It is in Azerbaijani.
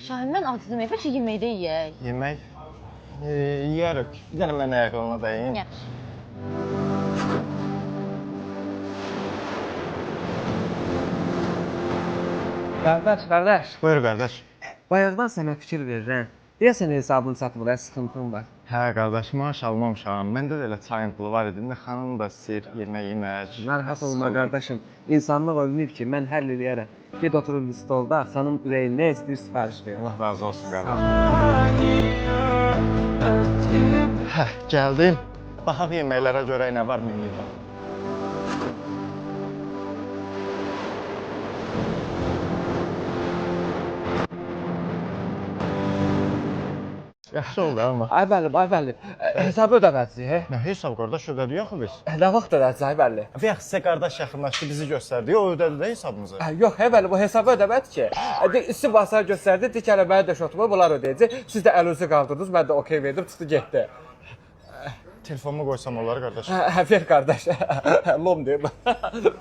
Şahin, mən acızım, bəlkə yeməkdə yeyək. Yemək? Yeyərək. Bir dənə mən ayaqlarına dəyim. Yaxşı. Qardaş. Buyur qardaş. Bayaqdan sənə fikir verirəm. Deyəsən hesabın çatmır, sıxıntın var. Hə qardaş, maaş almamışam. Məndə də elə çayın pulu var idi. İndi xanım da istəyir yemək yemək. Narahat olma qardaşım. İnsanlıq ölmür ki, mən həll eləyərəm. Ged oturur stolda, xanım ürəyin nə istəyir sifariş ver. Allah razı olsun qardaş. Hə, gəldim. Baxaq yeməklərə görə nə var menüdə. Yaxşı oldu amma. Ay bəli. Hesabı ödəməyəcəyik. Nə hesab qardaş ödədik axı biz. Nə vaxt ödəyəcəyik, ay bəli? Bayaq sizə qardaş yaxınlaşdı, bizi göstərdi. O ödədi də hesabımızı. Yox, bəli, bu hesabı ödəmədi ki. İsti basar göstərdi, dikələ mənə də şotumu, bunlar ödəyəcək. Siz də əlinizi qaldırdınız, mən də okey verdim, çıxdı getdi. Telefonumu qoysam olar qardaş. Ver qardaş. Lom deyim.